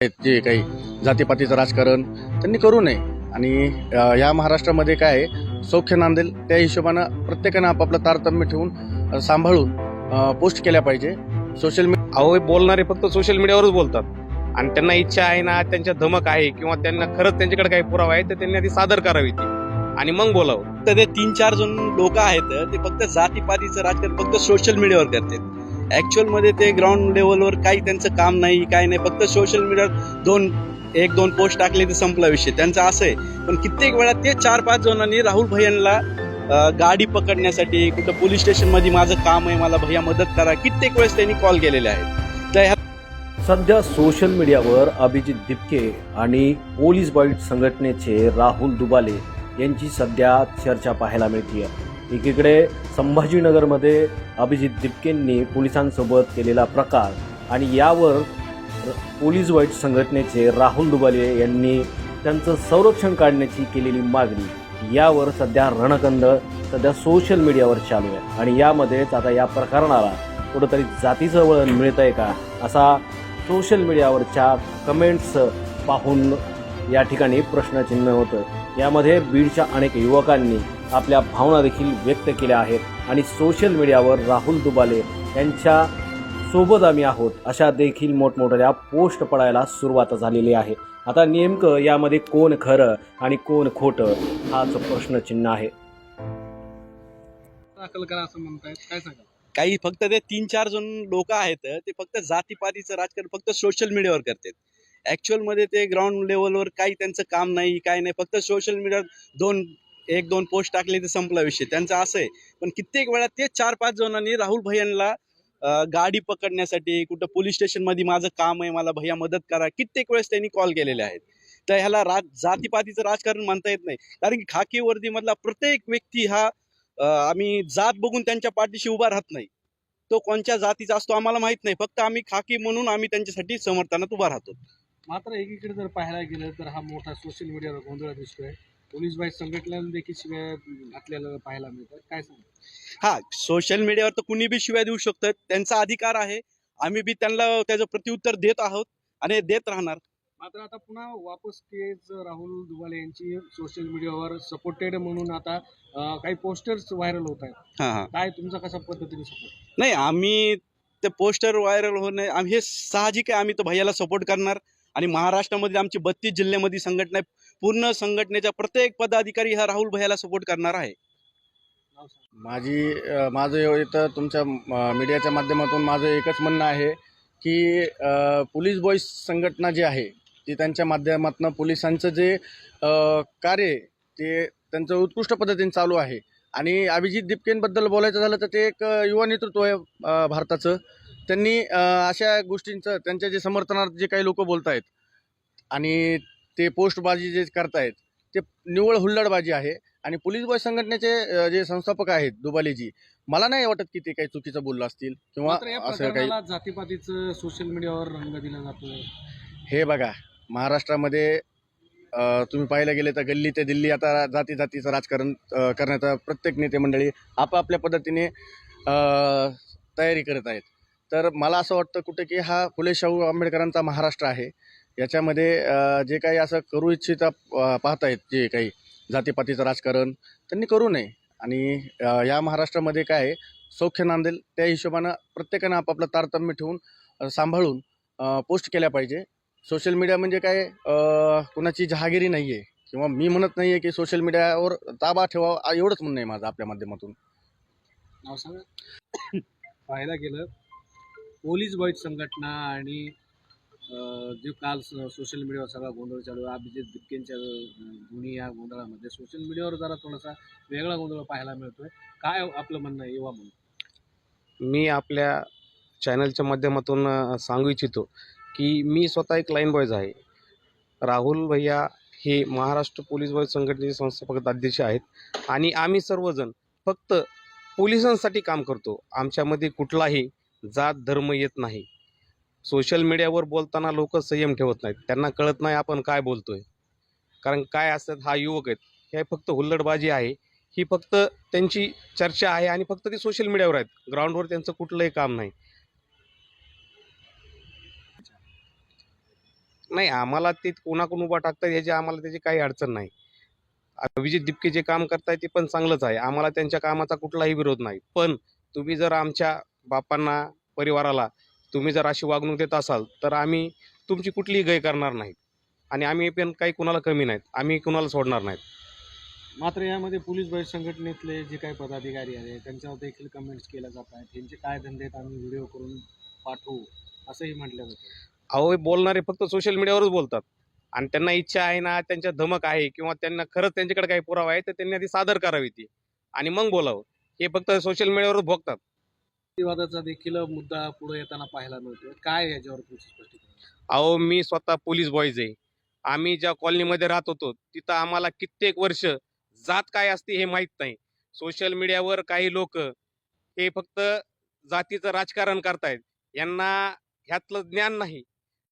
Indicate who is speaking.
Speaker 1: जे काही जातीपातीचं राजकारण त्यांनी करू नये आणि या महाराष्ट्रामध्ये काय आहे, सौख्य नांदेल त्या हिशोबानं प्रत्येकानं आपापलं तारतम्य ठेवून सांभाळून पोस्ट केल्या पाहिजे. सोशल मीडिया
Speaker 2: अहो बोलणारे फक्त सोशल मीडियावरच बोलतात आणि त्यांना इच्छा आहे ना, त्यांच्या धमक आहे किंवा त्यांना खरंच त्यांच्याकडे काही पुरावा आहे तर त्यांनी आधी सादर करावी ती आणि मग बोलावं.
Speaker 3: तर ते 3-4 जण लोक आहेत ते फक्त जातीपातीचं राजकारण फक्त सोशल मीडियावर करतात. ऍक्च्युअल मध्ये ते ग्राउंड लेवलवर काही त्यांचं काम नाही, काही नाही. फक्त सोशल मीडियावर एक दोन पोस्ट टाकले तर संपला विषय त्यांचा असं आहे. पण कित्येक वेळा ते 4-5 जणांनी राहुल भैयांना गाडी पकडण्यासाठी कुठं पोलीस स्टेशन मध्ये माझं काम आहे, मला भैया मदत करा, कित्येक वेळेस त्यांनी कॉल केलेले आहेत. तर
Speaker 4: सध्या सोशल मीडियावर अभिजित दिपके आणि पोलीस बाईट संघटनेचे राहुल दुबाले यांची सध्या चर्चा पाहायला मिळते. एकीकडे संभाजीनगरमध्ये अभिजित दिपकेंनी पोलिसांसोबत केलेला प्रकार आणि यावर पोलीस बाईट संघटनेचे राहुल दुबाले यांनी त्यांचं संरक्षण काढण्याची केलेली मागणी, यावर सध्या रणकंद सोशल मीडियावर चालू आहे. आणि यामध्येच आता या प्रकरणाला कुठंतरी जातीचं वळण मिळत आहे का, असा सोशल मीडियावरच्या कमेंट्स पाहून या ठिकाणी प्रश्नचिन्ह होतं. यामध्ये बीडच्या अनेक युवकांनी आपल्या भावना देखील व्यक्त केल्या आहेत आणि सोशल मीडियावर राहुल दुबाले यांच्या सोबत आम्ही आहोत अशा देखील मोठमोठ्या पोस्ट पडायला सुरुवात झालेली आहे. आता नेमकं यामध्ये कोण खरं आणि कोण खोटं हाच प्रश्नचिन्ह आहे.
Speaker 5: दाखल करा असं म्हणतायत, काय सांगा?
Speaker 3: काही फक्त ते 3-4 जण लोक आहेत ते फक्त जातीपातीचं राजकारण फक्त सोशल मीडियावर करतात. ऍक्च्युअल मध्ये ते ग्राउंड लेवलवर काही त्यांचं काम नाही, काही नाही. फक्त सोशल मीडियावर एक दोन पोस्ट टाकले तर संपला विषय त्यांचा असं आहे. पण कित्येक वेळा ते 4-5 जणांनी राहुल भैयांना गाडी पकडण्यासाठी कुठं पोलीस स्टेशन मध्ये माझं काम आहे, मला भैया मदत करा, कित्येक वेळेस त्यांनी कॉल केलेले आहेत. तर ह्याला जातीपातीचं राजकारण म्हणता येत नाही. कारण की खाकी वर्दी मधला प्रत्येक व्यक्ती हा आम्ही जात बघून त्यांच्या पाठीशी उभा राहत नाही. तो कोणत्या जातीचा असतो आम्हाला माहित नाही, फक्त आम्ही खाकी म्हणून आम्ही त्यांच्यासाठी समर्थनात उभा राहतो.
Speaker 5: मात्र एकीकडे जर पाहायला गेलं तर हा मोठा सोशल मीडियावर गोंधळ दिसतोय. पोलीस बाईट संघटनेला देखील शिव्या घातलेलं पाहायला मिळतात, काय सांगा?
Speaker 3: हा, सोशल मीडियावर तर कुणी बी शिव्या देऊ शकतात, त्यांचा अधिकार आहे. आम्ही बी त्यांना त्याचं प्रत्युत्तर देत आहोत आणि देत राहणार.
Speaker 5: मात्र आता पुन्हा वापस केस राहुल दुबाले यांची सोशल मीडियावर सपोर्टेड म्हणून आता काही पोस्टर्स व्हायरल होत आहेत.
Speaker 3: हा,
Speaker 5: काय तुमचा कशा पद्धतीने सपोर्ट?
Speaker 3: नाही, आम्ही ते पोस्टर व्हायरल होणे आम्ही हे साहजिक आहे. आम्ही तर भैयाला सपोर्ट करणार आणि महाराष्ट्रामध्ये आमची 32 जिल्ह्यामध्ये संघटना आहे. पूर्ण संघटनेच्या प्रत्येक पदाधिकारी हा राहुल भैयाला सपोर्ट करणार आहे.
Speaker 1: माझं इथं तुमच्या मीडियाच्या माध्यमातून माझं एकच म्हणणं आहे की पोलीस बॉईज संघटना जी आहे ती त्यांच्या माध्यमातून पोलिसांचं जे कार्य आहे ते त्यांचं उत्कृष्ट पद्धतीने चालू आहे. आणि अभिजित दिपकेंबद्दल बोलायचं झालं तर ते एक युवा नेतृत्व आहे भारताचं. त्यांनी अशा गोष्टींचं त्यांच्या जे समर्थनार्थ जे काही लोक बोलत आहेत आणि ते पोस्टबाजी जे करतायत ते निव्वळ हुल्लडबाजी आहे. आणि पोलीस बॉय संघटनेचे जे संस्थापक आहेत दुबालेजी, मला नाही वाटत की ते काही चुकीचं बोललं असतील किंवा असं काही.
Speaker 5: जातीपातीचं सोशल मीडियावर रंग दिला जातोय.
Speaker 1: हे बघा, महाराष्ट्रामध्ये तुम्ही पाहायला गेले तर गल्ली ते दिल्ली आता जातीचं राजकारण करण्याचा प्रत्येक नेते मंडळी आपापल्या पद्धतीने तयारी करत आहेत. तर मला असं वाटतं कुठे की हा फुले शाहू आंबेडकरांचा महाराष्ट्र आहे. याच्यामध्ये जे काही असं करू इच्छिता पाहतायत जे काही जातीपातीचं राजकारण त्यांनी करू नये. आणि या महाराष्ट्रामध्ये काय आहे, सौख्य नांदेल त्या हिशोबानं प्रत्येकानं आपापलं तारतम्य ठेवून सांभाळून पोस्ट केल्या पाहिजे. सोशल मीडिया म्हणजे काय कुणाची जहागिरी नाही आहे किंवा मी म्हणत नाही आहे की सोशल मीडियावर ताबा ठेवा, एवढंच म्हणणं आहे माझं आपल्या माध्यमातून.
Speaker 5: नाव सांगा. पाहायला गेलं पोलीस बाईट संघटना आणि जे काल सोशल मीडियावर सगळा गोंधळ चालू आहे, अभिजित दिपकेंच्या दोन्ही या गोंधळामध्ये सोशल मीडियावर जरा थोडासा वेगळा गोंधळ पाहायला मिळतोय. काय आपलं म्हणणं आहे युवा म्हणून?
Speaker 2: मी आपल्या चॅनलच्या माध्यमातून सांगू इच्छितो की मी स्वतः एक लाईन बॉयज आहे. राहुल भैया हे महाराष्ट्र पोलीस बॉय संघटनेचे संस्थापक अध्यक्ष आहेत आणि आम्ही सर्वजण फक्त पोलिसांसाठी काम करतो. आमच्यामध्ये कुठलाही जात धर्म येत नाही. सोशल मीडियावर बोलताना लोक संयम ठेवत नाहीत, त्यांना कळत नाही आपण काय बोलतोय. कारण काय असतात, हा युवक आहेत, हे फक्त हुल्लडबाजी आहे, ही फक्त त्यांची चर्चा आहे आणि फक्त ती सोशल मीडियावर आहेत. ग्राउंडवर त्यांचं कुठलंही काम नाही. नाही, आम्हाला ते कोणाकडून उभा टाकतात याची आम्हाला त्याची काही अडचण नाही. अभिजित दिपके जे काम करताय ते पण चांगलंच आहे. आम्हाला त्यांच्या कामाचा कुठलाही विरोध नाही. पण तुम्ही जर आमच्या बापांना, परिवाराला तुम्ही जर अशी वागणूक देत असाल तर आम्ही तुमची कुठलीही गय करणार नाहीत आणि आम्ही पण काही कुणाला कमी नाहीत. आम्ही कुणाला सोडणार नाहीत.
Speaker 5: मात्र यामध्ये पोलीस बॉईट संघटनेतले जे काही पदाधिकारी आहेत त्यांच्यावर देखील कमेंट्स केल्या जात आहेत. त्यांचे काय धंदे आहेत आम्ही व्हिडिओ करून पाठवू असंही म्हटलं जातं.
Speaker 2: अहो, हे बोलणारे फक्त सोशल मीडियावरच बोलतात आणि त्यांना इच्छा आहे ना, त्यांच्या धमक आहे किंवा त्यांना खरंच त्यांच्याकडे काही पुरावा आहे तर त्यांनी आधी सादर करावी ती आणि मग बोलावं. हे फक्त सोशल मीडियावरच भोगतात.
Speaker 5: विवादाचा देखील मुद्दा पुढे येताना पाहायला मिळतो. काय याच्यावर तुमचं स्पष्टीकरण?
Speaker 2: अहो, मी स्वतः पोलीस बॉईज आहे. आम्ही ज्या कॉलनीमध्ये राहत होतो तिथं आम्हाला कित्येक वर्ष जात काय असते हे माहीत नाही. सोशल मीडियावर काही लोक हे फक्त जातीचं राजकारण करतायत. यांना ह्यातलं ज्ञान नाही